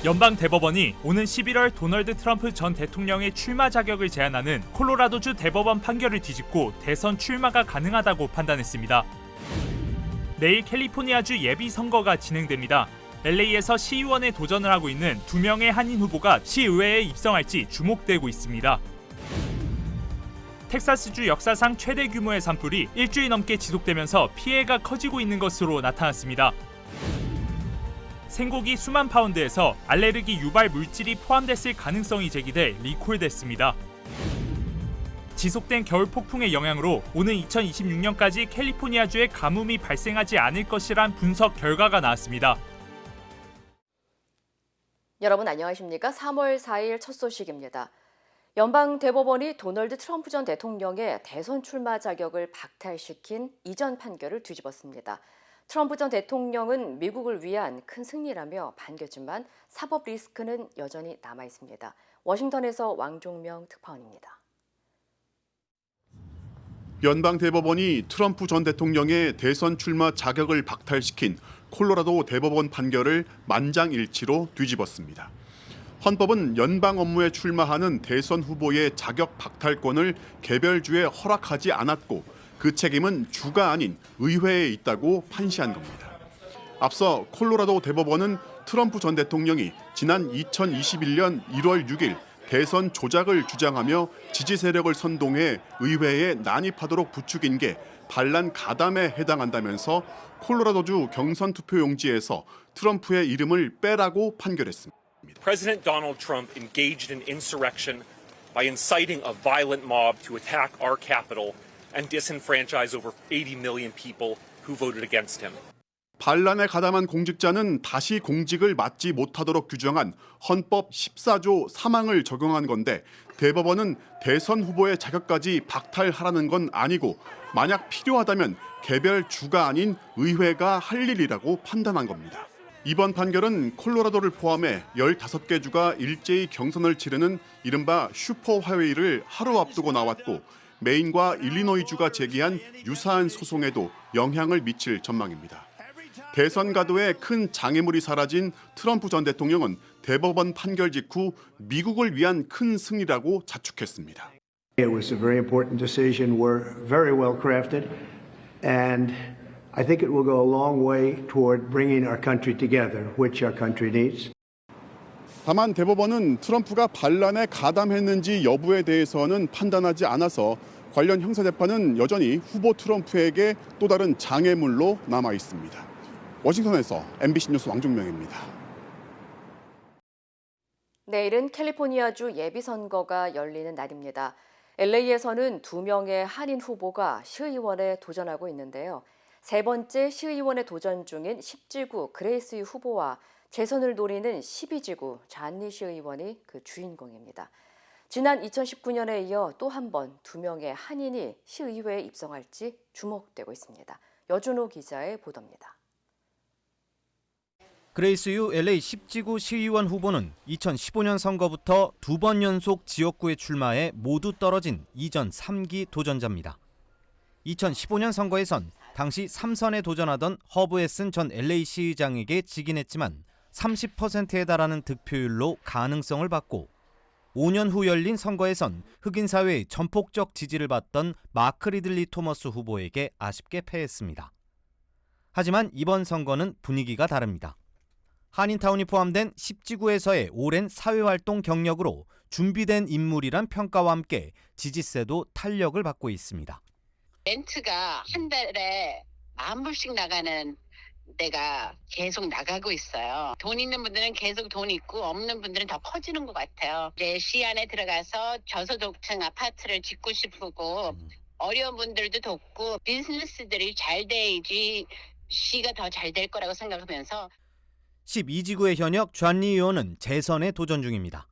연방 대법원이 오는 11월 도널드 트럼프 전 대통령의 출마 자격을 제한하는 콜로라도주 대법원 판결을 뒤집고 대선 출마가 가능하다고 판단했습니다. 내일 캘리포니아주 예비 선거가 진행됩니다. LA에서 시의원에 도전을 하고 있는 2명의 한인 후보가 시의회에 입성할지 주목되고 있습니다. 텍사스주 역사상 최대 규모의 산불이 일주일 넘게 지속되면서 피해가 커지고 있는 것으로 나타났습니다. 생고기 수만 파운드에서 알레르기 유발 물질이 포함됐을 가능성이 제기돼 리콜됐습니다. 지속된 겨울 폭풍의 영향으로 오는 2026년까지 캘리포니아주에 가뭄이 발생하지 않을 것이란 분석 결과가 나왔습니다. 여러분 안녕하십니까? 3월 4일 첫 소식입니다. 연방 대법원이 도널드 트럼프 전 대통령의 대선 출마 자격을 박탈시킨 이전 판결을 뒤집었습니다. 트럼프 전 대통령은 미국을 위한 큰 승리라며 반겼지만 사법 리스크는 여전히 남아 있습니다. 워싱턴에서 왕종명 특파원입니다. 연방 대법원이 트럼프 전 대통령의 대선 출마 자격을 박탈시킨 콜로라도 대법원 판결을 만장일치로 뒤집었습니다. 헌법은 연방 업무에 출마하는 대선 후보의 자격 박탈권을 개별주에 허락하지 않았고 그 책임은 주가 아닌 의회에 있다고 판시한 겁니다. 앞서 콜로라도 대법원은 트럼프 전 대통령이 지난 2021년 1월 6일 대선 조작을 주장하며 지지 세력을 선동해 의회에 난입하도록 부추긴 게 반란 가담에 해당한다면서 콜로라도주 경선 투표 용지에서 트럼프의 이름을 빼라고 판결했습니다. President Donald Trump engaged in insurrection by inciting a violent mob to attack our capital and disenfranchise over 80 million people who voted against him. 반란에 가담한 공직자는 다시 공직을 맡지 못하도록 규정한 헌법 14조 3항을 적용한 건데 대법원은 대선 후보의 자격까지 박탈하라는 건 아니고 만약 필요하다면 개별 주가 아닌 의회가 할 일이라고 판단한 겁니다. 이번 판결은 콜로라도를 포함해 15개 주가 일제히 경선을 치르는 이른바 슈퍼 화요일을 하루 앞두고 나왔고 메인과 일리노이주가 제기한 유사한 소송에도 영향을 미칠 전망입니다. 대선 가도에 큰 장애물이 사라진 트럼프 전 대통령은 대법원 판결 직후 미국을 위한 큰 승리라고 자축했습니다. It was a very important decision. We're very well crafted, and I think it will go a long way toward bringing our country together, which our country needs. 다만 대법원은 트럼프가 반란에 가담했는지 여부에 대해서는 판단하지 않아서 관련 형사재판은 여전히 후보 트럼프에게 또 다른 장애물로 남아 있습니다. 워싱턴에서 MBC 뉴스 왕종명입니다. 내일은 캘리포니아주 예비선거가 열리는 날입니다. LA에서는 2명의 한인 후보가 시의원에 도전하고 있는데요. 세 번째 시의원에 도전 중인 10지구 그레이스 유 후보와 재선을 노리는 12지구 잔니 시의원이 그 주인공입니다. 지난 2019년에 이어 또 한 번 2명의 한인이 시의회에 입성할지 주목되고 있습니다. 여준호 기자의 보도입니다. 그레이스 유 LA 10지구 시의원 후보는 2015년 선거부터 2번 연속 지역구에 출마해 모두 떨어진 이전 3기 도전자입니다. 2015년 선거에선 당시 3선에 도전하던 허브 웨슨 전 LA 시의장에게 지긴 했지만 30%에 달하는 득표율로 가능성을 받고 5년 후 열린 선거에선 흑인 사회의 전폭적 지지를 받던 마크 리들리 토머스 후보에게 아쉽게 패했습니다. 하지만 이번 선거는 분위기가 다릅니다. 한인타운이 포함된 10지구에서의 오랜 사회활동 경력으로 준비된 인물이란 평가와 함께 지지세도 탄력을 받고 있습니다. 렌트가 한 달에 $10,000불씩 나가는 데가 계속 나가고 있어요. 돈 있는 분들은 계속 돈 있고 없는 분들은 더 커지는 것 같아요. 이제 시 안에 들어가서 저소득층 아파트를 짓고 싶고 어려운 분들도 돕고 비즈니스들이 잘 돼야지 시가 더 잘 될 거라고 생각하면서 12지구의 현역 잔니 의원은 재선에 도전 중입니다.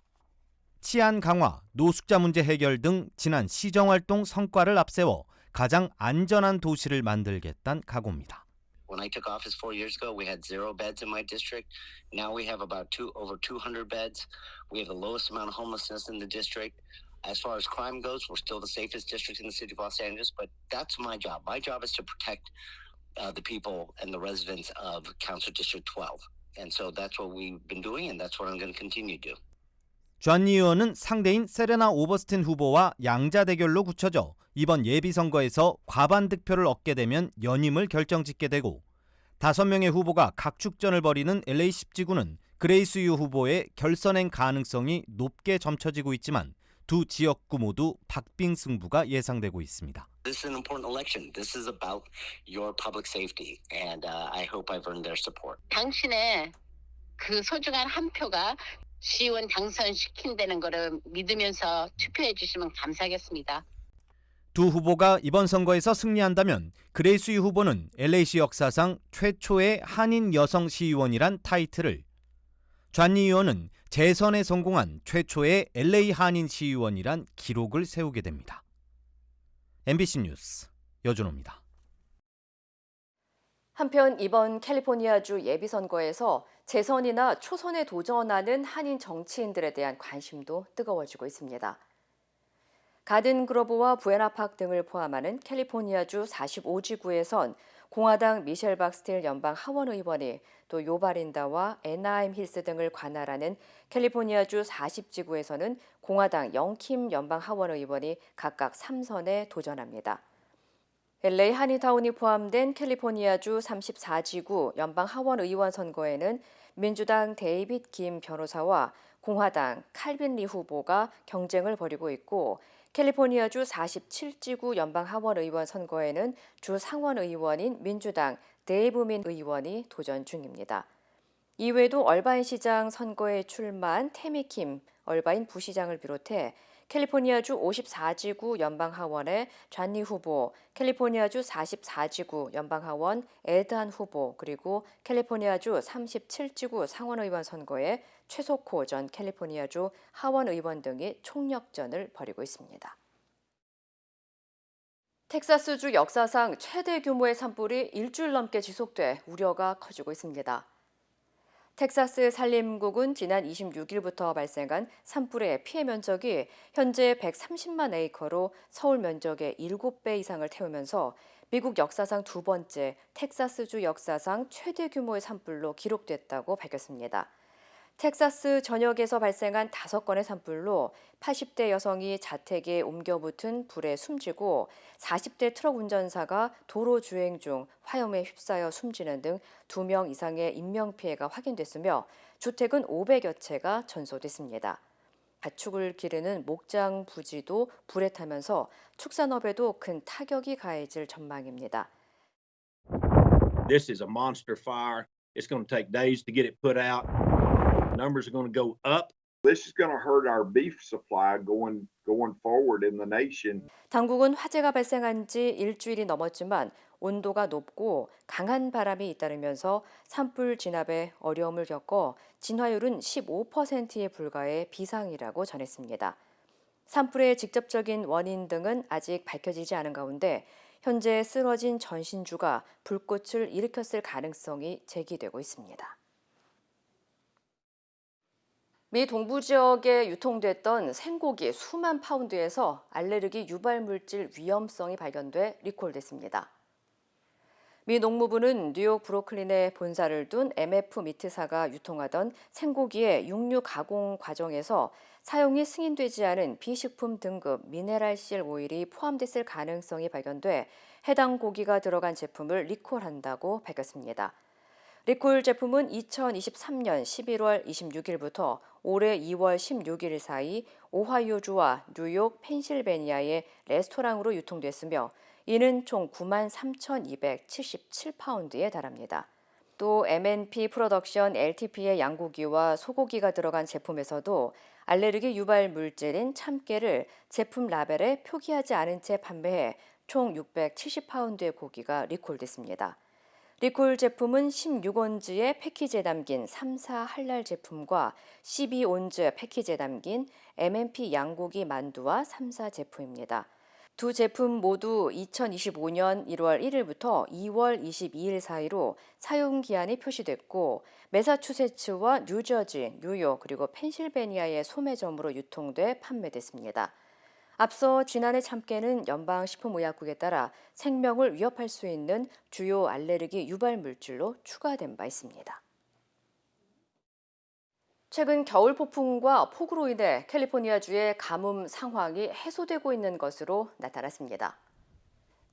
치안 강화, 노숙자 문제 해결 등 지난 시정활동 성과를 앞세워 가장 안전한 도시를 만들겠다는 각오입니다. When I took office 4 years ago, we had 0 beds in my district. Now we have about over 200 beds. We have the lowest amount of homelessness in the district. As far as crime goes, we're still the safest district in the city of Los Angeles, but that's my job. My job is to protect the people and the residents of Council District 12. And so that's what we've been doing, and that's what I'm going to continue to do. 존 의원은 상대인 세레나 오버스틴 후보와 양자 대결로 굳혀져 이번 예비선거에서 과반 득표를 얻게 되면 연임을 결정짓게 되고 5명의 후보가 각축전을 벌이는 LA 10지구는 그레이스 유 후보의 결선행 가능성이 높게 점쳐지고 있지만 두 지역구 모두 박빙 승부가 예상되고 있습니다. This is an important election. This is about your public safety, and I hope I've earned their support. 당신의 그 소중한 한 표가 시의원 당선시킨다는 거를 믿으면서 투표해 주시면 감사하겠습니다. 두 후보가 이번 선거에서 승리한다면 그레이스 유 후보는 LA시 역사상 최초의 한인 여성 시의원이란 타이틀을, 존 의원은 재선에 성공한 최초의 LA 한인 시의원이란 기록을 세우게 됩니다. MBC 뉴스 여준호입니다. 한편 이번 캘리포니아주 예비선거에서 재선이나 초선에 도전하는 한인 정치인들에 대한 관심도 뜨거워지고 있습니다. 가든 그로브와 부에나파크 등을 포함하는 캘리포니아주 45지구에선 공화당 미셸 박스틸 연방 하원 의원이 또 요바린다와 애나임 힐스 등을 관할하는 캘리포니아주 40지구에서는 공화당 영킴 연방 하원 의원이 각각 3선에 도전합니다. LA 한인타운이 포함된 캘리포니아주 34지구 연방 하원 의원 선거에는 민주당 데이빗 김 변호사와 공화당 칼빈 리 후보가 경쟁을 벌이고 있고 캘리포니아주 47지구 연방 하원 의원 선거에는 주 상원 의원인 민주당 데이브 민 의원이 도전 중입니다. 이외에도 얼바인 시장 선거에 출마한 태미 킴 얼바인 부시장을 비롯해 캘리포니아주 54지구 연방하원의 존니 후보, 캘리포니아주 44지구 연방하원 에드한 후보, 그리고 캘리포니아주 37지구 상원의원 선거에 최석호 전 캘리포니아주 하원 의원 등이 총력전을 벌이고 있습니다. 텍사스주 역사상 최대 규모의 산불이 일주일 넘게 지속돼 우려가 커지고 있습니다. 텍사스 산림국은 지난 26일부터 발생한 산불의 피해 면적이 현재 130만 에이커로 서울 면적의 7배 이상을 태우면서 미국 역사상 두 번째, 텍사스주 역사상 최대 규모의 산불로 기록됐다고 밝혔습니다. 텍사스 전역에서 발생한 5건의 산불로 80대 여성이 자택에 옮겨붙은 불에 숨지고 40대 트럭 운전사가 도로 주행 중 화염에 휩싸여 숨지는 등 2명 이상의 인명피해가 확인됐으며 주택은 500여 채가 전소됐습니다. 가축을 기르는 목장 부지도 불에 타면서 축산업에도 큰 타격이 가해질 전망입니다. This is a monster fire. It's going to take days to get it put out. Numbers are going to go up. This is going to hurt our beef supply going forward in the nation. 당국은 화재가 발생한 지 일주일이 넘었지만 온도가 높고 강한 바람이 잇따르면서 산불 진압에 어려움을 겪어 진화율은 15%에 불과해 비상이라고 전했습니다. 산불의 직접적인 원인 등은 아직 밝혀지지 않은 가운데 현재 쓰러진 전신주가 불꽃을 일으켰을 가능성이 제기되고 있습니다. 미 동부 지역에 유통됐던 생고기 수만 파운드에서 알레르기 유발 물질 위험성이 발견돼 리콜됐습니다. 미 농무부는 뉴욕 브루클린에 본사를 둔 MF 미트사가 유통하던 생고기의 육류 가공 과정에서 사용이 승인되지 않은 비식품 등급 미네랄실 오일이 포함됐을 가능성이 발견돼 해당 고기가 들어간 제품을 리콜한다고 밝혔습니다. 리콜 제품은 2023년 11월 26일부터 올해 2월 16일 사이 오하이오주와 뉴욕, 펜실베니아의 레스토랑으로 유통됐으며 이는 총 93,277파운드에 달합니다. 또 M&P 프로덕션 LTP의 양고기와 소고기가 들어간 제품에서도 알레르기 유발 물질인 참깨를 제품 라벨에 표기하지 않은 채 판매해 총 670파운드의 고기가 리콜됐습니다. 리콜 제품은 16온즈의 패키지에 담긴 3사 할랄 제품과 12온즈 패키지에 담긴 M&P 양고기 만두와 3사 제품입니다. 두 제품 모두 2025년 1월 1일부터 2월 22일 사이로 사용기한이 표시됐고 매사추세츠와 뉴저지, 뉴욕 그리고 펜실베니아의 소매점으로 유통돼 판매됐습니다. 앞서 지난해 참깨는 연방식품의약국에 따라 생명을 위협할 수 있는 주요 알레르기 유발 물질로 추가된 바 있습니다. 최근 겨울 폭풍과 폭우로 인해 캘리포니아주의 가뭄 상황이 해소되고 있는 것으로 나타났습니다.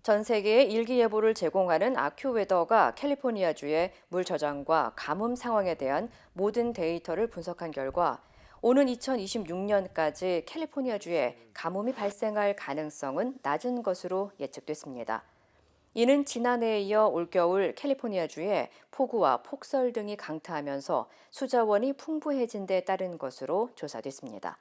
전 세계에 일기예보를 제공하는 아큐웨더가 캘리포니아주의 물 저장과 가뭄 상황에 대한 모든 데이터를 분석한 결과 오는 2026년까지 캘리포니아주에 가뭄이 발생할 가능성은 낮은 것으로 예측됐습니다. 이는 지난해에 이어 올겨울 캘리포니아주에 폭우와 폭설 등이 강타하면서 수자원이 풍부해진 데 따른 것으로 조사됐습니다.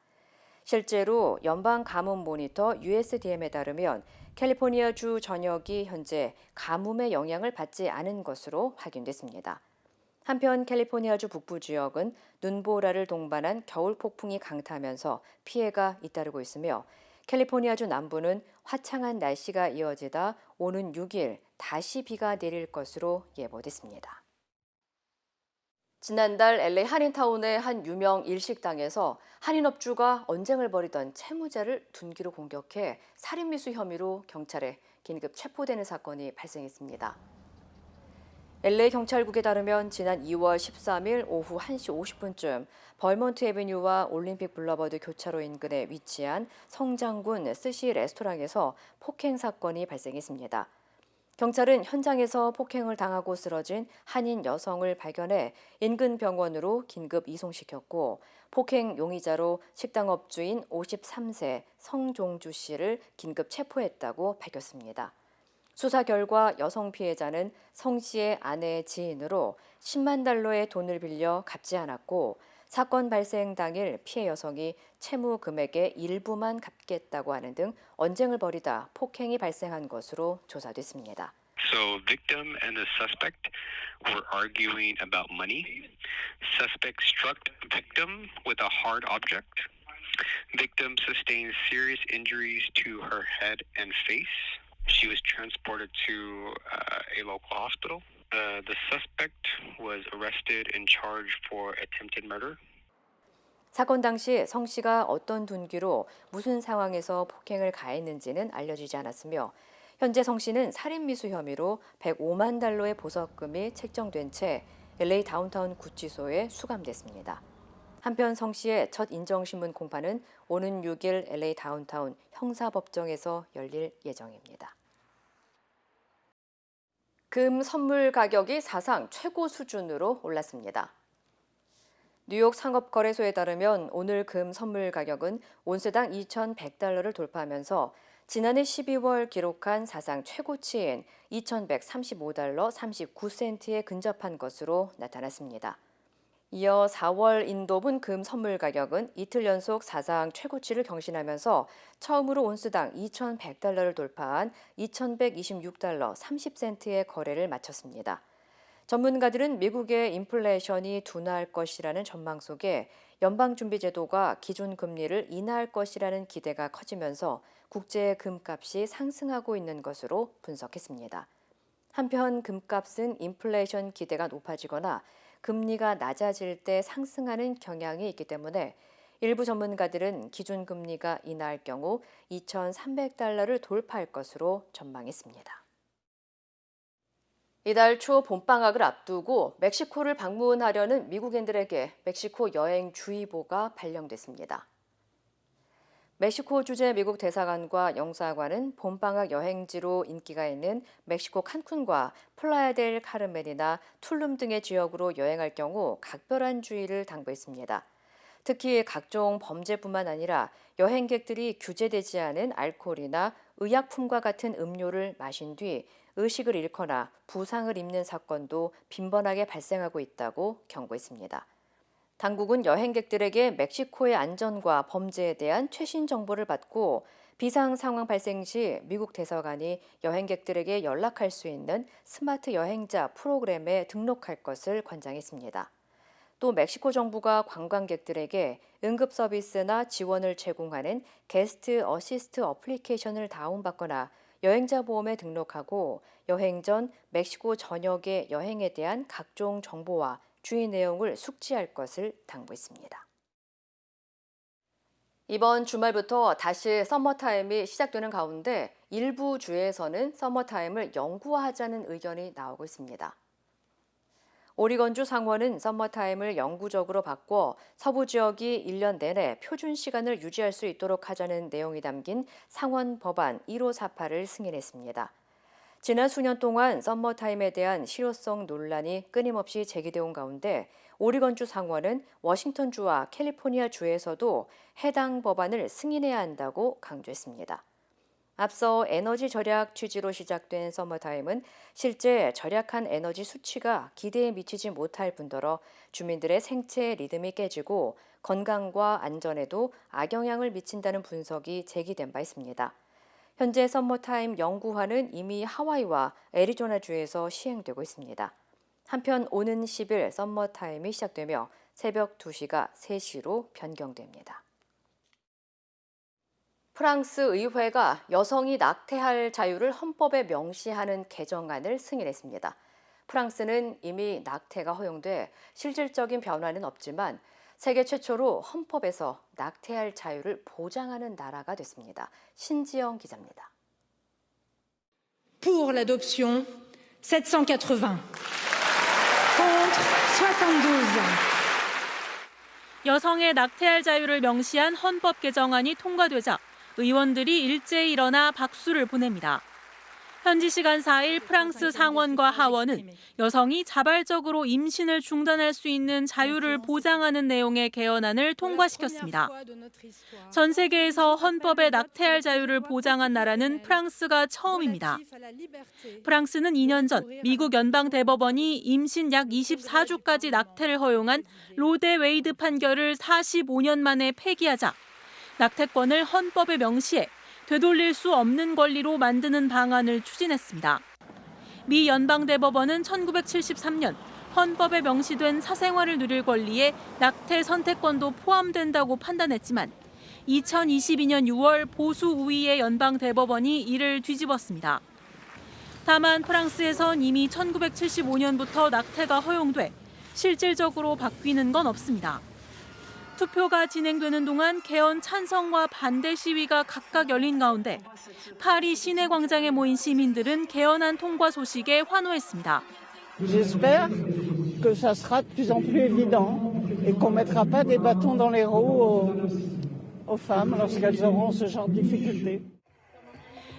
실제로 연방 가뭄 모니터 USDM에 따르면 캘리포니아주 전역이 현재 가뭄의 영향을 받지 않은 것으로 확인됐습니다. 한편 캘리포니아주 북부 지역은 눈보라를 동반한 겨울 폭풍이 강타하면서 피해가 잇따르고 있으며 캘리포니아주 남부는 화창한 날씨가 이어지다 오는 6일 다시 비가 내릴 것으로 예보됐습니다. 지난달 LA 한인타운의 한 유명 일식당에서 한인업주가 언쟁을 벌이던 채무자를 둔기로 공격해 살인미수 혐의로 경찰에 긴급 체포되는 사건이 발생했습니다. LA 경찰국에 따르면 지난 2월 13일 오후 1시 50분쯤 벌몬트 애비뉴와 올림픽 블러버드 교차로 인근에 위치한 성장군 스시 레스토랑에서 폭행 사건이 발생했습니다. 경찰은 현장에서 폭행을 당하고 쓰러진 한인 여성을 발견해 인근 병원으로 긴급 이송시켰고 폭행 용의자로 식당업주인 53세 성종주 씨를 긴급 체포했다고 밝혔습니다. 수사 결과 여성 피해자는 성 씨의 아내의 지인으로 10만 달러의 돈을 빌려 갚지 않았고 사건 발생 당일 피해 여성이 채무 금액의 일부만 갚겠다고 하는 등 언쟁을 벌이다 폭행이 발생한 것으로 조사됐습니다. So victim and the suspect were arguing about money. Suspect struck victim with a hard object. Victim sustained serious injuries to her head and face. She was transported to a local hospital. The suspect was arrested and charged for attempted murder. 사건 당시 성 씨가 어떤 둔기로 무슨 상황에서 폭행을 가했는지는 알려지지 않았으며 현재 성 씨는 살인미수 혐의로 105만 달러의 보석금이 책정된 채 LA 다운타운 구치소에 수감됐습니다. 한편 성 씨의 첫 인정신문 공판은 오는 6일 LA 다운타운 형사법정에서 열릴 예정입니다. 금 선물 가격이 사상 최고 수준으로 올랐습니다. 뉴욕 상업거래소에 따르면 오늘 금 선물 가격은 온스당 2,100달러를 돌파하면서 지난해 12월 기록한 사상 최고치인 2,135달러 39센트에 근접한 것으로 나타났습니다. 이어 4월 인도분 금 선물 가격은 이틀 연속 사상 최고치를 경신하면서 처음으로 온스당 2,100달러를 돌파한 2,126달러 30센트의 거래를 마쳤습니다. 전문가들은 미국의 인플레이션이 둔화할 것이라는 전망 속에 연방준비제도가 기준금리를 인하할 것이라는 기대가 커지면서 국제 금값이 상승하고 있는 것으로 분석했습니다. 한편 금값은 인플레이션 기대가 높아지거나 금리가 낮아질 때 상승하는 경향이 있기 때문에 일부 전문가들은 기준금리가 인하할 경우 2,300달러를 돌파할 것으로 전망했습니다. 이달 초 봄방학을 앞두고 멕시코를 방문하려는 미국인들에게 멕시코 여행주의보가 발령됐습니다. 멕시코 주재 미국 대사관과 영사관은 봄방학 여행지로 인기가 있는 멕시코 칸쿤과 플라야 델 카르멘이나 툴룸 등의 지역으로 여행할 경우 각별한 주의를 당부했습니다. 특히 각종 범죄뿐만 아니라 여행객들이 규제되지 않은 알코올이나 의약품과 같은 음료를 마신 뒤 의식을 잃거나 부상을 입는 사건도 빈번하게 발생하고 있다고 경고했습니다. 당국은 여행객들에게 멕시코의 안전과 범죄에 대한 최신 정보를 받고 비상 상황 발생 시 미국 대사관이 여행객들에게 연락할 수 있는 스마트 여행자 프로그램에 등록할 것을 권장했습니다. 또 멕시코 정부가 관광객들에게 응급 서비스나 지원을 제공하는 게스트 어시스트 어플리케이션을 다운받거나 여행자 보험에 등록하고 여행 전 멕시코 전역의 여행에 대한 각종 정보와 주의 내용을 숙지할 것을 당부했습니다. 이번 주말부터 다시 서머타임이 시작되는 가운데 일부 주에서는 서머타임을 영구화하자는 의견이 나오고 있습니다. 오리건주 상원은 썸머타임을 영구적으로 바꿔 서부 지역이 1년 내내 표준 시간을 유지할 수 있도록 하자는 내용이 담긴 상원 법안 1548을 승인했습니다. 지난 수년 동안 썸머타임에 대한 실효성 논란이 끊임없이 제기되어 온 가운데 오리건주 상원은 워싱턴주와 캘리포니아주에서도 해당 법안을 승인해야 한다고 강조했습니다. 앞서 에너지 절약 취지로 시작된 썸머타임은 실제 절약한 에너지 수치가 기대에 미치지 못할 뿐더러 주민들의 생체 리듬이 깨지고 건강과 안전에도 악영향을 미친다는 분석이 제기된 바 있습니다. 현재 썸머타임 영구화는 이미 하와이와 애리조나주에서 시행되고 있습니다. 한편 오는 10일 썸머타임이 시작되며 새벽 2시가 3시로 변경됩니다. 프랑스 의회가 여성이 낙태할 자유를 헌법에 명시하는 개정안을 승인했습니다. 프랑스는 이미 낙태가 허용돼 실질적인 변화는 없지만 세계 최초로 헌법에서 낙태할 자유를 보장하는 나라가 됐습니다. 신지영 기자입니다. Pour l'adoption, 780. Contre, 72. 여성의 낙태할 자유를 명시한 헌법 개정안이 통과되자 의원들이 일제히 일어나 박수를 보냅니다. 현지 시간 4일 프랑스 상원과 하원은 여성이 자발적으로 임신을 중단할 수 있는 자유를 보장하는 내용의 개헌안을 통과시켰습니다. 전 세계에서 헌법에 낙태할 자유를 보장한 나라는 프랑스가 처음입니다. 프랑스는 2년 전 미국 연방대법원이 임신 약 24주까지 낙태를 허용한 로데 웨이드 판결을 45년 만에 폐기하자 낙태권을 헌법에 명시해 되돌릴 수 없는 권리로 만드는 방안을 추진했습니다. 미 연방대법원은 1973년 헌법에 명시된 사생활을 누릴 권리에 낙태 선택권도 포함된다고 판단했지만 2022년 6월 보수 우위의 연방대법원이 이를 뒤집었습니다. 다만 프랑스에선 이미 1975년부터 낙태가 허용돼 실질적으로 바뀌는 건 없습니다. 투표가 진행되는 동안 개헌 찬성과 반대 시위가 각각 열린 가운데 파리 시내 광장에 모인 시민들은 개헌안 통과 소식에 환호했습니다. J'espère que ça sera de plus en plus évident et qu'on mettra pas des bâtons dans les roues aux femmes lorsqu'elles auront ce genre de difficultés.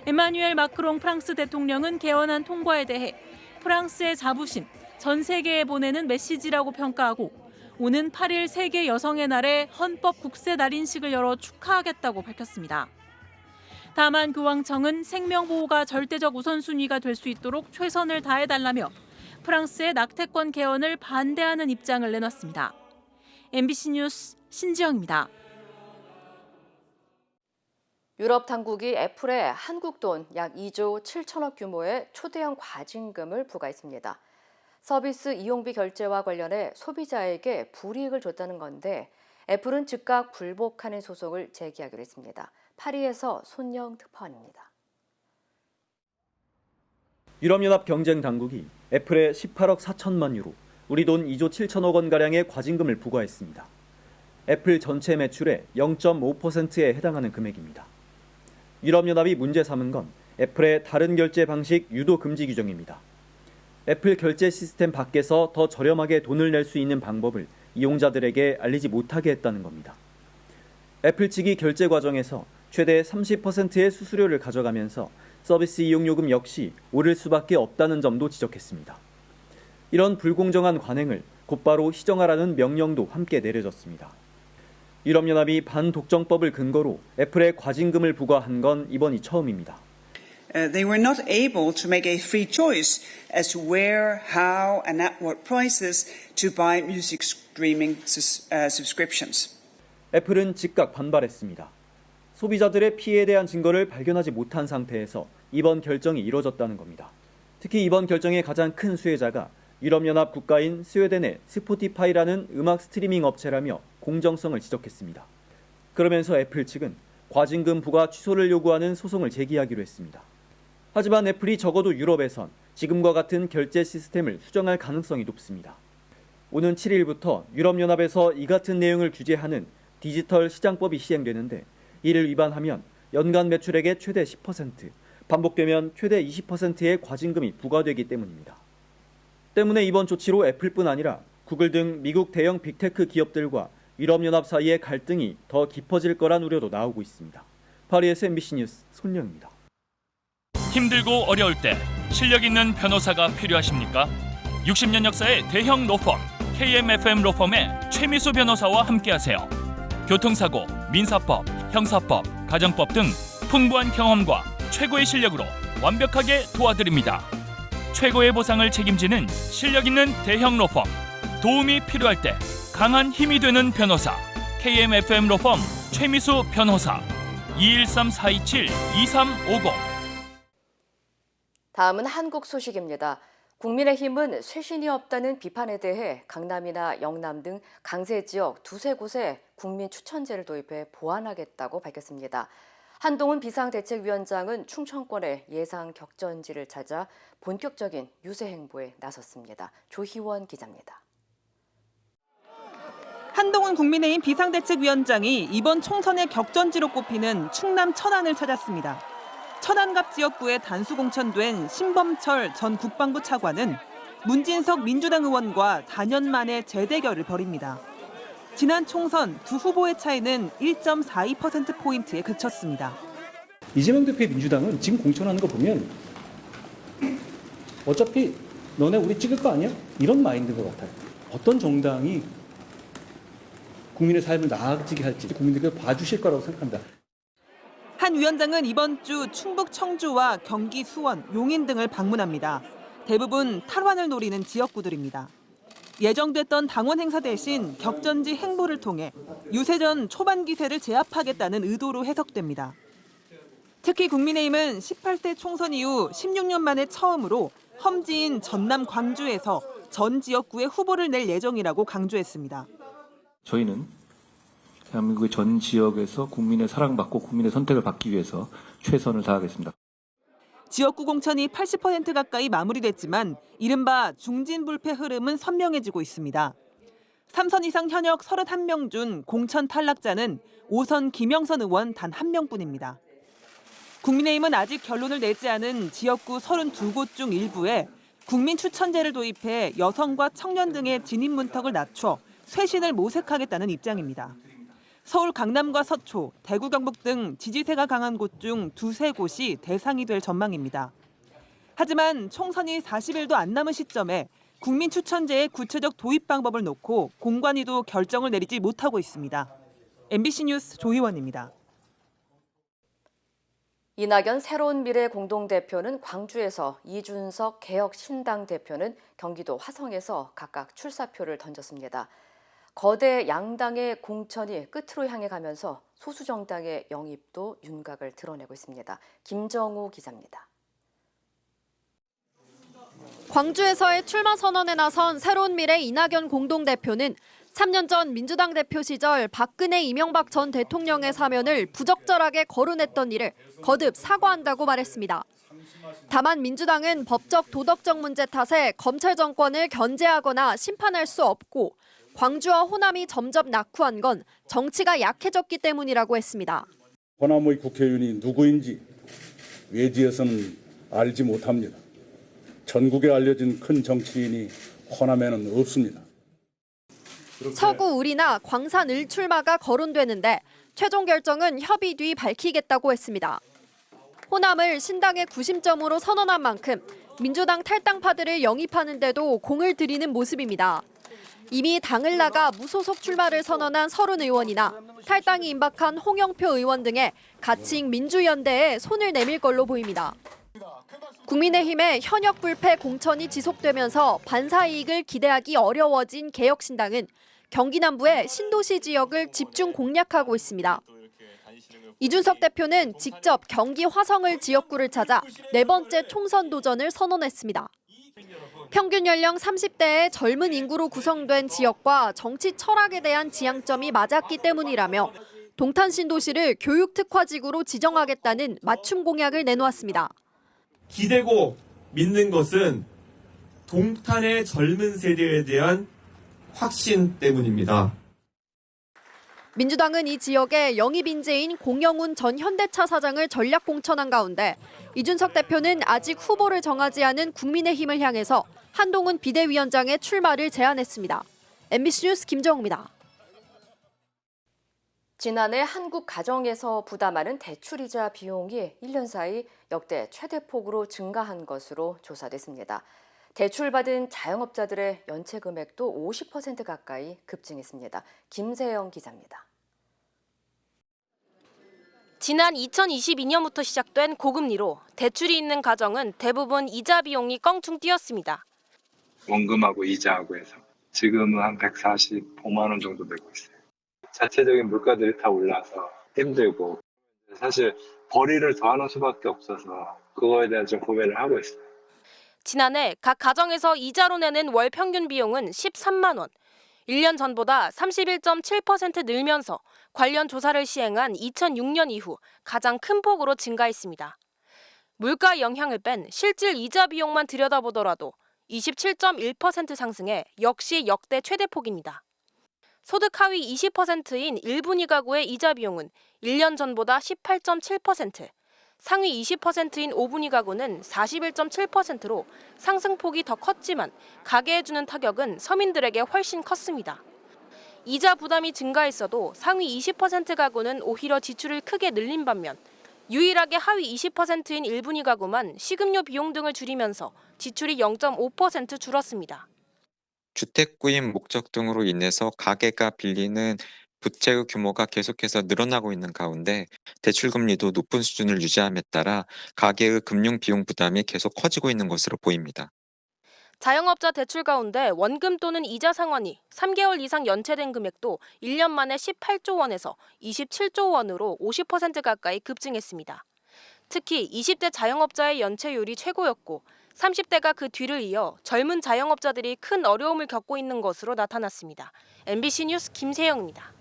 에마뉴엘 마크롱 프랑스 대통령은 개헌안 통과에 대해 프랑스의 자부심, 전 세계에 보내는 메시지라고 평가하고 오는 8일 세계 여성의 날에 헌법 국세 날인식을 열어 축하하겠다고 밝혔습니다. 다만 교황청은 생명보호가 절대적 우선순위가 될 수 있도록 최선을 다해달라며 프랑스의 낙태권 개헌을 반대하는 입장을 내놨습니다. MBC 뉴스 신지영입니다. 유럽 당국이 애플에 한국 돈 약 2조 7천억 규모의 초대형 과징금을 부과했습니다. 서비스 이용비 결제와 관련해 소비자에게 불이익을 줬다는 건데 애플은 즉각 불복하는 소송을 제기하기로 했습니다. 파리에서 손영 특파원입니다. 유럽연합 경쟁당국이 애플에 18억 4천만 유로, 우리 돈 2조 7천억 원가량의 과징금을 부과했습니다. 애플 전체 매출의 0.5%에 해당하는 금액입니다. 유럽연합이 문제 삼은 건 애플의 다른 결제 방식 유도 금지 규정입니다. 애플 결제 시스템 밖에서 더 저렴하게 돈을 낼 수 있는 방법을 이용자들에게 알리지 못하게 했다는 겁니다. 애플 측이 결제 과정에서 최대 30%의 수수료를 가져가면서 서비스 이용 요금 역시 오를 수밖에 없다는 점도 지적했습니다. 이런 불공정한 관행을 곧바로 시정하라는 명령도 함께 내려졌습니다. 유럽연합이 반독점법을 근거로 애플에 과징금을 부과한 건 이번이 처음입니다. They were not able to make a free choice as to where, how, and at what prices to buy music streaming subscriptions. 애플은 즉각 반발했습니다. 소비자들의 피해에 대한 증거를 발견하지 못한 상태에서 이번 결정이 이뤄졌다는 겁니다. 특히 이번 결정의 가장 큰 수혜자가 유럽연합 국가인 스웨덴의 스포티파이라는 음악 스트리밍 업체라며 공정성을 지적했습니다. 그러면서 애플 측은 과징금 부과 취소를 요구하는 소송을 제기하기로 했습니다. 하지만 애플이 적어도 유럽에선 지금과 같은 결제 시스템을 수정할 가능성이 높습니다. 오는 7일부터 유럽연합에서 이 같은 내용을 규제하는 디지털 시장법이 시행되는데 이를 위반하면 연간 매출액의 최대 10%, 반복되면 최대 20%의 과징금이 부과되기 때문입니다. 때문에 이번 조치로 애플뿐 아니라 구글 등 미국 대형 빅테크 기업들과 유럽연합 사이의 갈등이 더 깊어질 거란 우려도 나오고 있습니다. 파리에서 MBC 뉴스 손영입니다. 힘들고 어려울 때 실력 있는 변호사가 필요하십니까? 60년 역사의 대형 로펌 KMFM 로펌의 최미수 변호사와 함께하세요. 교통사고, 민사법, 형사법, 가정법 등 풍부한 경험과 최고의 실력으로 완벽하게 도와드립니다. 최고의 보상을 책임지는 실력 있는 대형 로펌. 도움이 필요할 때 강한 힘이 되는 변호사. KMFM 로펌 최미수 변호사. 213-427-2350. 다음은 한국 소식입니다. 국민의힘은 쇄신이 없다는 비판에 대해 강남이나 영남 등 강세 지역 두세 곳에 국민 추천제를 도입해 보완하겠다고 밝혔습니다. 한동훈 비상대책위원장은 충청권의 예상 격전지를 찾아 본격적인 유세 행보에 나섰습니다. 조희원 기자입니다. 한동훈 국민의힘 비상대책위원장이 이번 총선의 격전지로 꼽히는 충남 천안을 찾았습니다. 천안갑 지역구에 단수 공천된 신범철 전 국방부 차관은 문진석 민주당 의원과 4년 만에 재대결을 벌입니다. 지난 총선 두 후보의 차이는 1.42%포인트에 그쳤습니다. 이재명 대표의 민주당은 지금 공천하는 거 보면 어차피 너네 우리 찍을 거 아니야? 이런 마인드인 것 같아요. 어떤 정당이 국민의 삶을 나아지게 할지 국민들께서 봐주실 거라고 생각합니다. 한 위원장은 이번 주 충북 청주와 경기 수원, 용인 등을 방문합니다. 대부분 탈환을 노리는 지역구들입니다. 예정됐던 당원 행사 대신 격전지 행보를 통해 유세전 초반 기세를 제압하겠다는 의도로 해석됩니다. 특히 국민의힘은 18대 총선 이후 16년 만에 처음으로 험지인 전남 광주에서 전 지역구에 후보를 낼 예정이라고 강조했습니다. 저희는 대한민국의 전 지역에서 국민의 사랑받고 국민의 선택을 받기 위해서 최선을 다하겠습니다. 지역구 공천이 80% 가까이 마무리됐지만 이른바 중진불패 흐름은 선명해지고 있습니다. 3선 이상 현역 31명 중 공천 탈락자는 5선 김영선 의원 단 1명뿐입니다. 국민의힘은 아직 결론을 내지 않은 지역구 32곳 중 일부에 국민 추천제를 도입해 여성과 청년 등의 진입 문턱을 낮춰 쇄신을 모색하겠다는 입장입니다. 서울 강남과 서초, 대구 경북 등 지지세가 강한 곳 중 두세 곳이 대상이 될 전망입니다. 하지만 총선이 40일도 안 남은 시점에 국민 추천제의 구체적 도입 방법을 놓고 공관위도 결정을 내리지 못하고 있습니다. MBC 뉴스 조희원입니다. 이낙연 새로운 미래 공동대표는 광주에서, 이준석 개혁신당 대표는 경기도 화성에서 각각 출사표를 던졌습니다. 거대 양당의 공천이 끝으로 향해 가면서 소수 정당의 영입도 윤곽을 드러내고 있습니다. 김정우 기자입니다. 광주에서의 출마 선언에 나선 새로운 미래 이낙연 공동대표는 3년 전 민주당 대표 시절 박근혜, 이명박 전 대통령의 사면을 부적절하게 거론했던 일을 거듭 사과한다고 말했습니다. 다만 민주당은 법적, 도덕적 문제 탓에 검찰 정권을 견제하거나 심판할 수 없고 광주와 호남이 점점 낙후한 건 정치가 약해졌기 때문이라고 했습니다. 호남의 국회의원이 누구인지 외지에서는 알지 못합니다. 전국에 알려진 큰 정치인이 호남에는 없습니다. 서구 우리나 광산 을 출마가 거론되는데 최종 결정은 협의 뒤 밝히겠다고 했습니다. 호남을 신당의 구심점으로 선언한 만큼 민주당 탈당파들을 영입하는 데도 공을 들이는 모습입니다. 이미 당을 나가 무소속 출마를 선언한 서른 의원이나 탈당이 임박한 홍영표 의원 등의 가칭 민주연대에 손을 내밀 걸로 보입니다. 국민의힘의 현역 불패 공천이 지속되면서 반사 이익을 기대하기 어려워진 개혁신당은 경기 남부의 신도시 지역을 집중 공략하고 있습니다. 이준석 대표는 직접 경기 화성을 지역구를 찾아 네 번째 총선 도전을 선언했습니다. 평균 연령 30대의 젊은 인구로 구성된 지역과 정치 철학에 대한 지향점이 맞았기 때문이라며 동탄 신도시를 교육 특화지구로 지정하겠다는 맞춤 공약을 내놓았습니다. 기대고 믿는 것은 동탄의 젊은 세대에 대한 확신 때문입니다. 민주당은 이 지역에 영입 인재인 공영훈 전 현대차 사장을 전략 공천한 가운데 이준석 대표는 아직 후보를 정하지 않은 국민의힘을 향해서 한동훈 비대위원장의 출마를 제안했습니다. MBC 뉴스 김정우입니다. 지난해 한국 가정에서 부담하는 대출이자 비용이 1년 사이 역대 최대폭으로 증가한 것으로 조사됐습니다. 대출받은 자영업자들의 연체 금액도 50% 가까이 급증했습니다. 김세영 기자입니다. 지난 2022년부터 시작된 고금리로 대출이 있는 가정은 대부분 이자 비용이 껑충 뛰었습니다. 원금하고 이자하고 해서 지금은 한 145만 원 정도 되고 있어요. 자체적인 물가들이 다 올라서 힘들고 사실 벌이를 더하는 수밖에 없어서 그거에 대한 좀 고민을 하고 있어요. 지난해 각 가정에서 이자로 내는 월 평균 비용은 13만 원. 1년 전보다 31.7% 늘면서 관련 조사를 시행한 2006년 이후 가장 큰 폭으로 증가했습니다. 물가 영향을 뺀 실질 이자 비용만 들여다보더라도 27.1% 상승해 역시 역대 최대폭입니다. 소득 하위 20%인 1분위 가구의 이자 비용은 1년 전보다 18.7%, 상위 20%인 5분위 가구는 41.7%로 상승폭이 더 컸지만 가계에 주는 타격은 서민들에게 훨씬 컸습니다. 이자 부담이 증가했어도 상위 20% 가구는 오히려 지출을 크게 늘린 반면 유일하게 하위 20%인 1분위 가구만 식음료 비용 등을 줄이면서 지출이 0.5% 줄었습니다. 주택 구입 목적 등으로 인해서 가계가 빌리는 부채의 규모가 계속해서 늘어나고 있는 가운데 대출금리도 높은 수준을 유지함에 따라 가계의 금융 비용 부담이 계속 커지고 있는 것으로 보입니다. 자영업자 대출 가운데 원금 또는 이자 상환이 3개월 이상 연체된 금액도 1년 만에 18조 원에서 27조 원으로 50% 가까이 급증했습니다. 특히 20대 자영업자의 연체율이 최고였고 30대가 그 뒤를 이어 젊은 자영업자들이 큰 어려움을 겪고 있는 것으로 나타났습니다. MBC 뉴스 김세영입니다.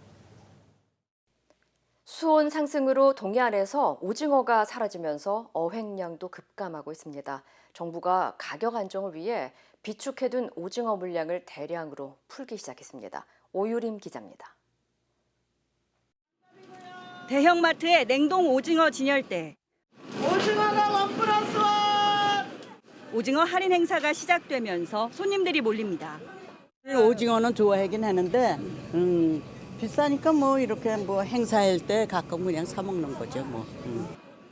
수온 상승으로 동해안에서 오징어가 사라지면서 어획량도 급감하고 있습니다. 정부가 가격 안정을 위해 비축해둔 오징어 물량을 대량으로 풀기 시작했습니다. 오유림 기자입니다. 대형마트의 냉동 오징어 진열대. 오징어가 1+1! 오징어 할인 행사가 시작되면서 손님들이 몰립니다. 오징어는 좋아하긴 하는데 비싸니까 뭐 이렇게 뭐 행사할 때 가끔 그냥 사 먹는 거죠 뭐.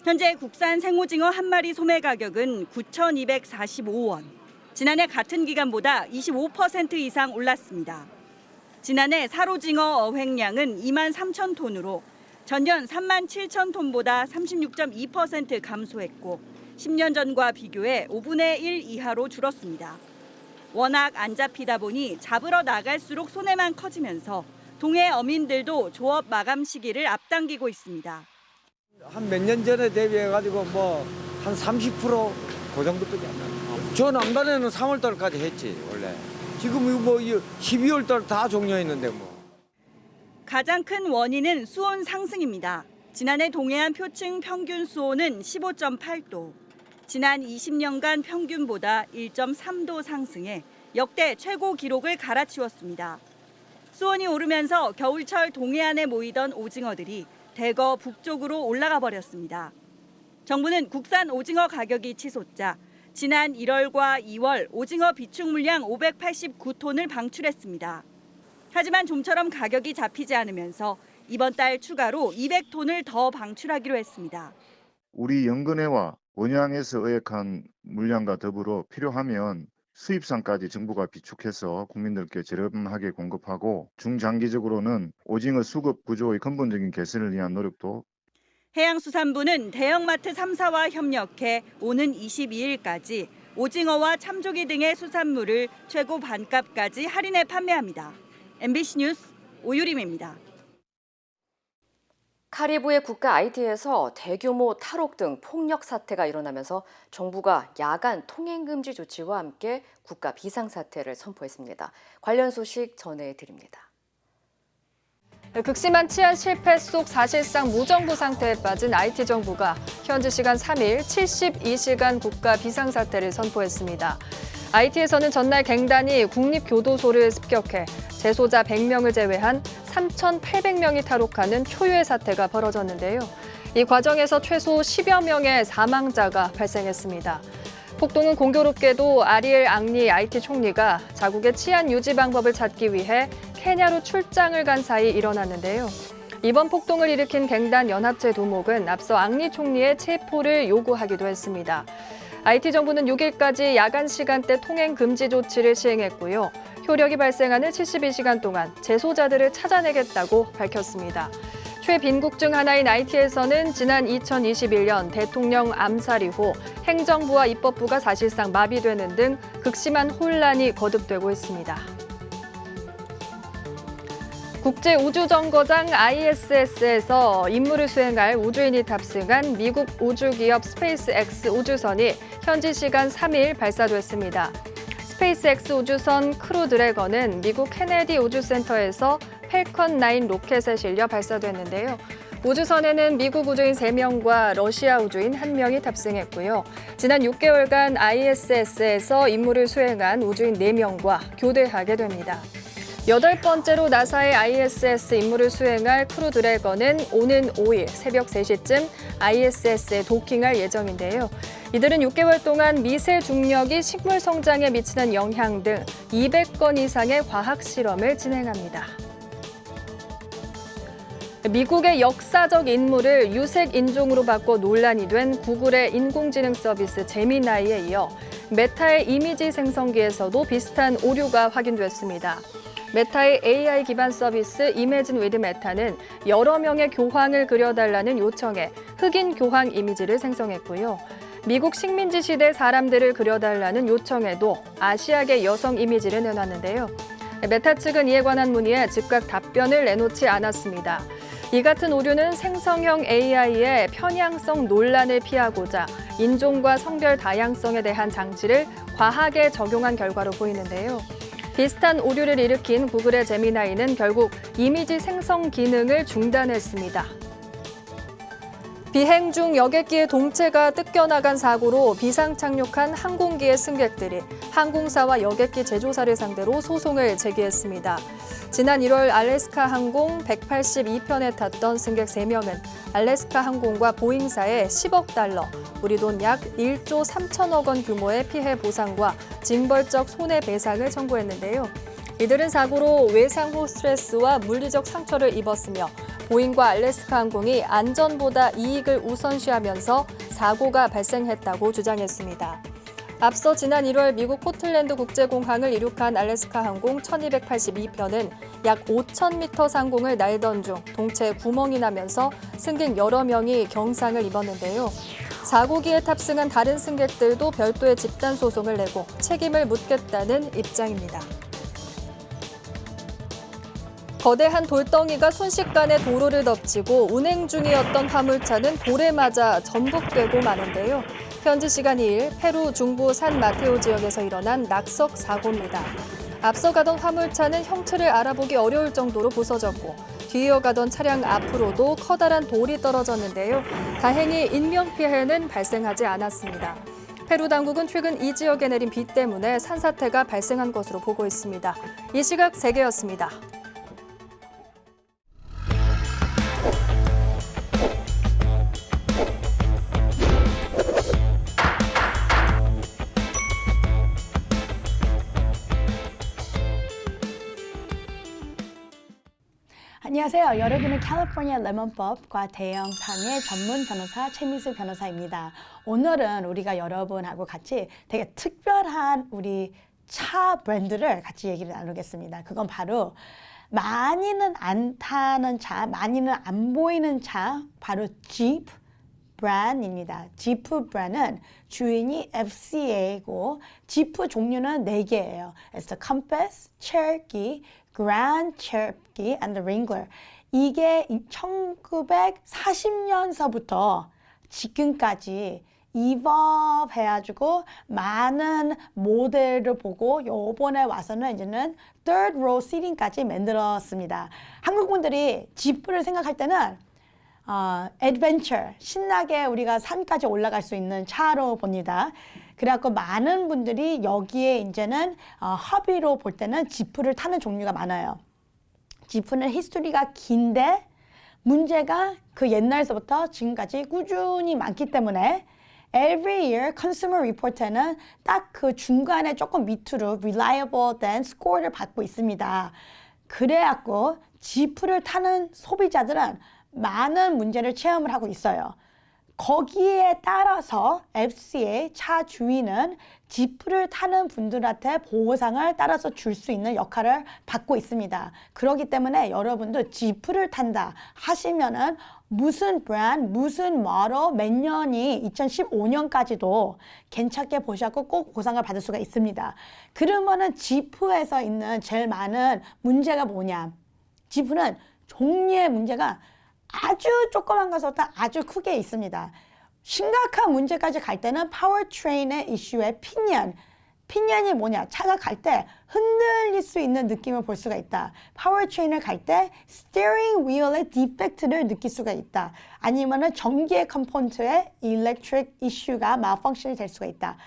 현재 국산 생오징어 한 마리 소매 가격은 9,245원. 지난해 같은 기간보다 25% 이상 올랐습니다. 지난해 살오징어 어획량은 2만 3천 톤으로 전년 3만 7천 톤보다 36.2% 감소했고 10년 전과 비교해 5분의 1 이하로 줄었습니다. 워낙 안 잡히다 보니 잡으러 나갈수록 손해만 커지면서 동해 어민들도 조업 마감 시기를 앞당기고 있습니다. 한 몇 년 전에 대비해가지고 뭐 한 30%그 정도밖에 안 나요. 저 남단에는 3월달까지 했지 원래. 지금 뭐 12월달 다 종료했는데 뭐. 가장 큰 원인은 수온 상승입니다. 지난해 동해안 표층 평균 수온은 15.8도. 지난 20년간 평균보다 1.3도 상승해 역대 최고 기록을 갈아치웠습니다. 수온이 오르면서 겨울철 동해안에 모이던 오징어들이 대거 북쪽으로 올라가 버렸습니다. 정부는 국산 오징어 가격이 치솟자 지난 1월과 2월 오징어 비축 물량 589톤을 방출했습니다. 하지만 좀처럼 가격이 잡히지 않으면서 이번 달 추가로 200톤을 더 방출하기로 했습니다. 우리 연근해와 원양에서 의획한 물량과 더불어 필요하면 수입산까지 정부가 비축해서 국민들께 저렴하게 공급하고 중장기적으로는 오징어 수급 구조의 근본적인 개선을 위한 노력도. 해양수산부는 대형마트 3사와 협력해 오는 22일까지 오징어와 참조기 등의 수산물을 최고 반값까지 할인해 판매합니다. MBC 뉴스 오유림입니다. 카리브해 국가 아이티에서 대규모 탈옥 등 폭력 사태가 일어나면서 정부가 야간 통행 금지 조치와 함께 국가 비상사태를 선포했습니다. 관련 소식 전해드립니다. 극심한 치안 실패 속 사실상 무정부 상태에 빠진 IT 정부가 현지 시간 3일 72시간 국가 비상사태를 선포했습니다. IT에서는 전날 갱단이 국립교도소를 습격해 재소자 100명을 제외한 3,800명이 탈옥하는 초유의 사태가 벌어졌는데요. 이 과정에서 최소 10여 명의 사망자가 발생했습니다. 폭동은 공교롭게도 아리엘 앙리 IT 총리가 자국의 치안 유지 방법을 찾기 위해 케냐로 출장을 간 사이 일어났는데요. 이번 폭동을 일으킨 갱단 연합체 두목은 앞서 앙리 총리의 체포를 요구하기도 했습니다. IT 정부는 6일까지 야간 시간대 통행 금지 조치를 시행했고요. 효력이 발생하는 72시간 동안 재소자들을 찾아내겠다고 밝혔습니다. 최빈국 중 하나인 IT에서는 지난 2021년 대통령 암살 이후 행정부와 입법부가 사실상 마비되는 등 극심한 혼란이 거듭되고 있습니다. 국제우주정거장 ISS에서 임무를 수행할 우주인이 탑승한 미국 우주기업 스페이스X 우주선이 현지 시간 3일 발사됐습니다. 스페이스X 우주선 크루 드래건은 미국 케네디 우주센터에서 펠컨 9 로켓에 실려 발사됐는데요. 우주선에는 미국 우주인 3명과 러시아 우주인 1명이 탑승했고요. 지난 6개월간 ISS에서 임무를 수행한 우주인 4명과 교대하게 됩니다. 8번째로 나사의 ISS 임무를 수행할 크루 드래건은 오는 5일 새벽 3시쯤 ISS에 도킹할 예정인데요. 이들은 6개월 동안 미세 중력이 식물 성장에 미치는 영향 등 200건 이상의 과학 실험을 진행합니다. 미국의 역사적 인물을 유색 인종으로 바꿔 논란이 된 구글의 인공지능 서비스 제미나이에 이어 메타의 이미지 생성기에서도 비슷한 오류가 확인됐습니다. 메타의 AI 기반 서비스 이매진 위드 메타는 여러 명의 교황을 그려달라는 요청에 흑인 교황 이미지를 생성했고요. 미국 식민지 시대 사람들을 그려달라는 요청에도 아시아계 여성 이미지를 내놨는데요. 메타 측은 이에 관한 문의에 즉각 답변을 내놓지 않았습니다. 이 같은 오류는 생성형 AI의 편향성 논란을 피하고자 인종과 성별 다양성에 대한 장치를 과하게 적용한 결과로 보이는데요. 비슷한 오류를 일으킨 구글의 제미나이는 결국 이미지 생성 기능을 중단했습니다. 비행 중 여객기의 동체가 뜯겨나간 사고로 비상 착륙한 항공기의 승객들이 항공사와 여객기 제조사를 상대로 소송을 제기했습니다. 지난 1월 알래스카 항공 182편에 탔던 승객 3명은 알래스카 항공과 보잉사에 10억 달러, 우리 돈 약 1조 3천억 원 규모의 피해 보상과 징벌적 손해배상을 청구했는데요. 이들은 사고로 외상 후 스트레스와 물리적 상처를 입었으며 보잉과 알래스카 항공이 안전보다 이익을 우선시하면서 사고가 발생했다고 주장했습니다. 앞서 지난 1월 미국 포틀랜드 국제공항을 이륙한 알래스카 항공 1282편은 약 5,000m 상공을 날던 중 동체에 구멍이 나면서 승객 여러 명이 경상을 입었는데요. 사고기에 탑승한 다른 승객들도 별도의 집단 소송을 내고 책임을 묻겠다는 입장입니다. 거대한 돌덩이가 순식간에 도로를 덮치고 운행 중이었던 화물차는 돌에 맞아 전복되고 마는데요. 현지 시간 2일 페루 중부 산 마테오 지역에서 일어난 낙석 사고입니다. 앞서 가던 화물차는 형체를 알아보기 어려울 정도로 부서졌고 뒤이어가던 차량 앞으로도 커다란 돌이 떨어졌는데요. 다행히 인명피해는 발생하지 않았습니다. 페루 당국은 최근 이 지역에 내린 비 때문에 산사태가 발생한 것으로 보고 있습니다. 이 시각 세계였습니다. 안녕하세요. 여러분은 캘리포니아 레몬법과 대형상의 전문 변호사 최미수 변호사입니다. 오늘은 우리가 여러분하고 같이 되게 특별한 우리 차 브랜드를 같이 얘기를 나누겠습니다. 그건 바로 많이는 안 타는 차, 많이는 안 보이는 차, 바로 Jeep 브랜드입니다. Jeep 브랜드는 주인이 FCA고 Jeep 종류는 4개예요. It's the Compass, Cherokee, Grand Cherokee and the Wrangler. 이게 1940년서부터 지금까지 evolve 해가지고 많은 모델을 보고 요번에 와서는 이제는 third row seating까지 만들었습니다. 한국 분들이 지프를 생각할 때는 adventure, 신나게 우리가 산까지 올라갈 수 있는 차로 봅니다. 그래갖고 많은 분들이 여기에 이제는 허비로 볼 때는 지프를 타는 종류가 많아요. 지프는 히스토리가 긴데 문제가 그 옛날서부터 지금까지 꾸준히 많기 때문에 Every year Consumer Report에는 딱 그 중간에 조금 밑으로 reliable than score를 받고 있습니다. 그래갖고 지프를 타는 소비자들은 많은 문제를 체험을 하고 있어요. 거기에 따라서 FCA 차 주인은 지프를 타는 분들한테 보상을 따라서 줄 수 있는 역할을 받고 있습니다. 그렇기 때문에 여러분도 지프를 탄다 하시면은 무슨 브랜드, 무슨 모델, 몇 년이 2015년까지도 괜찮게 보셨고 꼭 보상을 받을 수가 있습니다. 그러면은 지프에서 있는 제일 많은 문제가 뭐냐? 지프는 종류의 문제가 아주 조그만 것부터 아주 크게 있습니다. 심각한 문제까지 갈 때는 파워트레인의 이슈의 피니언이 뭐냐? 차가 갈 때 흔들릴 수 있는 느낌을 볼 수가 있다. 파워트레인을 갈 때 스티어링 휠의 디펙트를 느낄 수가 있다. 아니면은 전기의 컴포넌트의 일렉트릭 이슈가 malfunction이 될 수가 있다.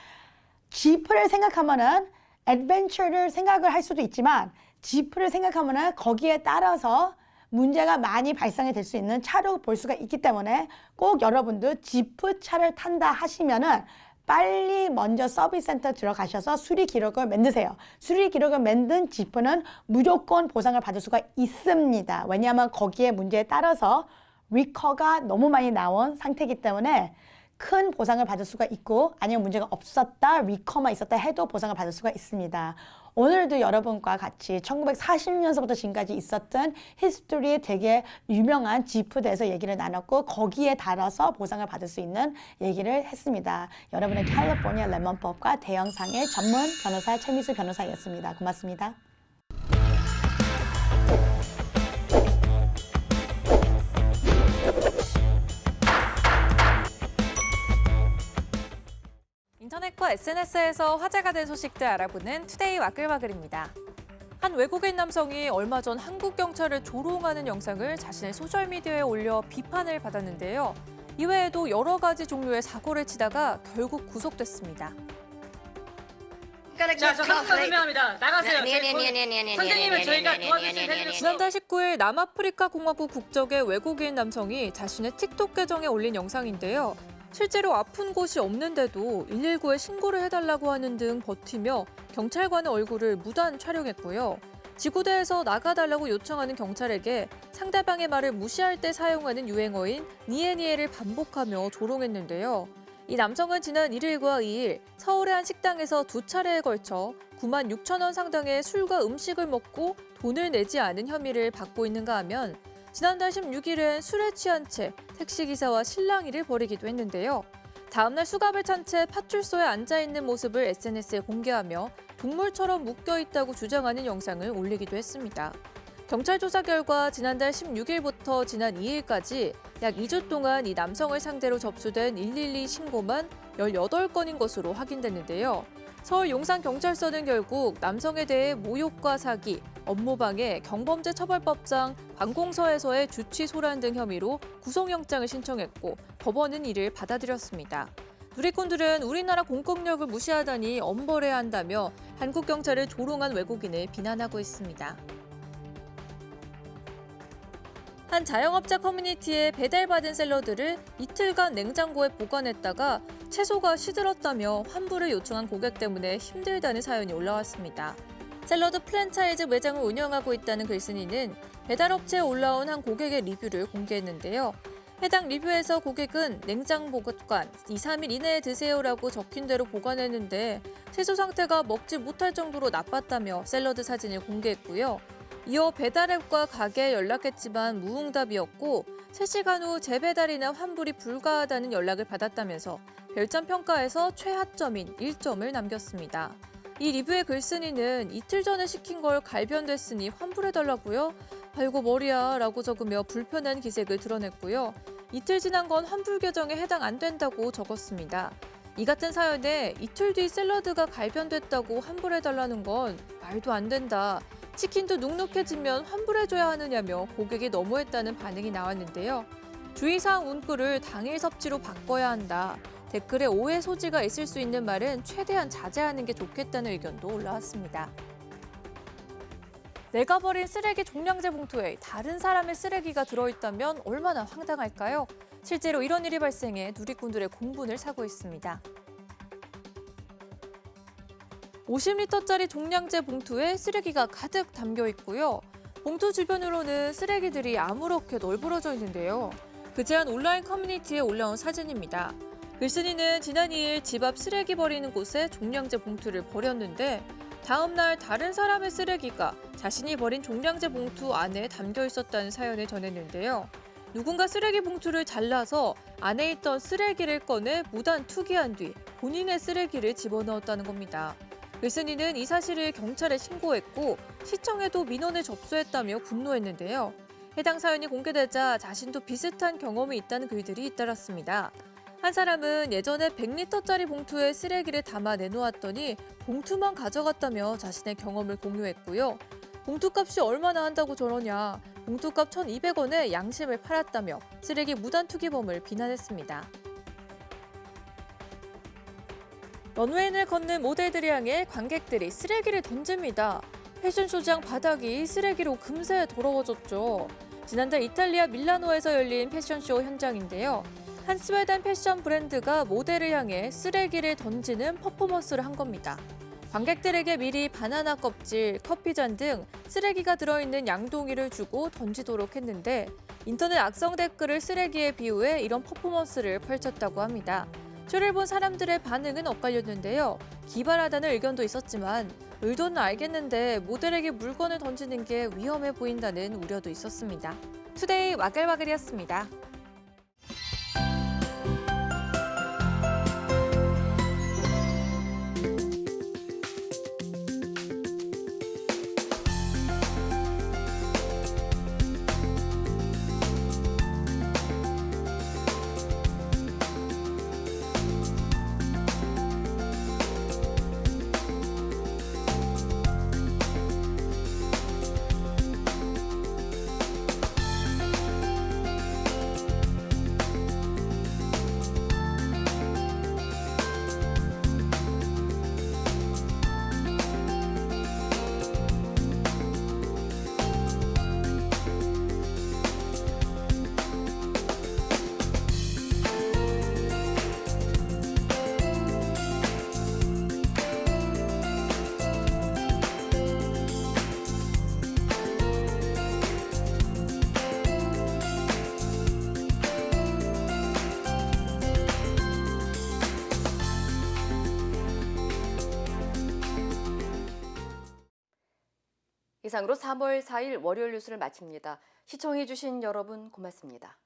지프를 생각하면은 애드벤처를 생각을 할 수도 있지만 지프를 생각하면은 거기에 따라서 문제가 많이 발생이 될 수 있는 차로 볼 수가 있기 때문에 꼭 여러분도 지프 차를 탄다 하시면은 빨리 먼저 서비스 센터 들어가셔서 수리 기록을 만드세요. 수리 기록을 만든 지프는 무조건 보상을 받을 수가 있습니다. 왜냐하면 거기에 문제에 따라서 리커가 너무 많이 나온 상태이기 때문에 큰 보상을 받을 수가 있고 아니면 문제가 없었다, 리커만 있었다 해도 보상을 받을 수가 있습니다. 오늘도 여러분과 같이 1940년서부터 지금까지 있었던 히스토리에 되게 유명한 지프에 대해서 얘기를 나눴고 거기에 따라서 보상을 받을 수 있는 얘기를 했습니다. 여러분의 캘리포니아 레몬법과 대형상의 전문 변호사 최미수 변호사였습니다. 고맙습니다. 인터넷과 SNS에서 화제가 된 소식들 알아보는 투데이 와글와글입니다. 한 외국인 남성이 얼마 전 한국 경찰을 조롱하는 영상을 자신의 소셜미디어에 올려 비판을 받았는데요. 이외에도 여러 가지 종류의 사고를 치다가 결국 구속됐습니다. 자, 저 한국어 설명합니다. 나가세요. 선생님은 저희가 도와주세요. 지난달 19일 남아프리카 공화국 국적의 외국인 남성이 자신의 틱톡 계정에 올린 영상인데요. 실제로 아픈 곳이 없는데도 119에 신고를 해달라고 하는 등 버티며 경찰관의 얼굴을 무단 촬영했고요. 지구대에서 나가달라고 요청하는 경찰에게 상대방의 말을 무시할 때 사용하는 유행어인 니에니에를 반복하며 조롱했는데요. 이 남성은 지난 1일과 2일 서울의 한 식당에서 2차례에 걸쳐 9만 6천 원 상당의 술과 음식을 먹고 돈을 내지 않은 혐의를 받고 있는가 하면 지난달 16일엔 술에 취한 채 택시기사와 실랑이를 벌이기도 했는데요. 다음날 수갑을 찬 채 파출소에 앉아있는 모습을 SNS에 공개하며 동물처럼 묶여있다고 주장하는 영상을 올리기도 했습니다. 경찰 조사 결과 지난달 16일부터 지난 2일까지 약 2주 동안 이 남성을 상대로 접수된 112 신고만 18건인 것으로 확인됐는데요. 서울 용산경찰서는 결국 남성에 대해 모욕과 사기, 업무방해, 경범죄처벌법상 관공서에서의 주치 소란 등 혐의로 구속영장을 신청했고 법원은 이를 받아들였습니다. 누리꾼들은 우리나라 공권력을 무시하다니 엄벌해야 한다며 한국 경찰을 조롱한 외국인을 비난하고 있습니다. 한 자영업자 커뮤니티에 배달받은 샐러드를 이틀간 냉장고에 보관했다가 채소가 시들었다며 환불을 요청한 고객 때문에 힘들다는 사연이 올라왔습니다. 샐러드 프랜차이즈 매장을 운영하고 있다는 글쓴이는 배달업체에 올라온 한 고객의 리뷰를 공개했는데요. 해당 리뷰에서 고객은 냉장 보관 2, 3일 이내에 드세요라고 적힌 대로 보관했는데 채소 상태가 먹지 못할 정도로 나빴다며 샐러드 사진을 공개했고요. 이어 배달앱과 가게에 연락했지만 무응답이었고 3시간 후 재배달이나 환불이 불가하다는 연락을 받았다면서 별점 평가에서 최하점인 1점을 남겼습니다. 이 리뷰의 글쓴이는 이틀 전에 시킨 걸 갈변됐으니 환불해달라고요? 아이고 머리야 라고 적으며 불편한 기색을 드러냈고요. 이틀 지난 건 환불 규정에 해당 안 된다고 적었습니다. 이 같은 사연에 이틀 뒤 샐러드가 갈변됐다고 환불해달라는 건 말도 안 된다. 치킨도 눅눅해지면 환불해줘야 하느냐며 고객이 너무했다는 반응이 나왔는데요. 주의사항 문구를 당일 섭취로 바꿔야 한다. 댓글에 오해 소지가 있을 수 있는 말은 최대한 자제하는 게 좋겠다는 의견도 올라왔습니다. 내가 버린 쓰레기 종량제 봉투에 다른 사람의 쓰레기가 들어있다면 얼마나 황당할까요? 실제로 이런 일이 발생해 누리꾼들의 공분을 사고 있습니다. 50리터짜리 종량제 봉투에 쓰레기가 가득 담겨 있고요. 봉투 주변으로는 쓰레기들이 아무렇게 널브러져 있는데요. 그제한 온라인 커뮤니티에 올라온 사진입니다. 글쓴이는 지난 2일 집 앞 쓰레기 버리는 곳에 종량제 봉투를 버렸는데 다음 날 다른 사람의 쓰레기가 자신이 버린 종량제 봉투 안에 담겨 있었다는 사연을 전했는데요. 누군가 쓰레기 봉투를 잘라서 안에 있던 쓰레기를 꺼내 무단 투기한 뒤 본인의 쓰레기를 집어넣었다는 겁니다. 글쓴이는 이 사실을 경찰에 신고했고 시청에도 민원을 접수했다며 분노했는데요. 해당 사연이 공개되자 자신도 비슷한 경험이 있다는 글들이 잇따랐습니다. 한 사람은 예전에 100리터짜리 봉투에 쓰레기를 담아 내놓았더니 봉투만 가져갔다며 자신의 경험을 공유했고요. 봉투값이 얼마나 한다고 저러냐, 봉투값 1,200원에 양심을 팔았다며 쓰레기 무단 투기범을 비난했습니다. 런웨이를 걷는 모델들을 향해 관객들이 쓰레기를 던집니다. 패션쇼장 바닥이 쓰레기로 금세 더러워졌죠. 지난달 이탈리아 밀라노에서 열린 패션쇼 현장인데요. 한 스웨덴 패션 브랜드가 모델을 향해 쓰레기를 던지는 퍼포먼스를 한 겁니다. 관객들에게 미리 바나나 껍질, 커피잔 등 쓰레기가 들어있는 양동이를 주고 던지도록 했는데 인터넷 악성 댓글을 쓰레기에 비유해 이런 퍼포먼스를 펼쳤다고 합니다. 쇼를 본 사람들의 반응은 엇갈렸는데요. 기발하다는 의견도 있었지만 의도는 알겠는데 모델에게 물건을 던지는 게 위험해 보인다는 우려도 있었습니다. 투데이 와글와글이었습니다. 이상으로 3월 4일 월요일 뉴스를 마칩니다. 시청해주신 여러분 고맙습니다.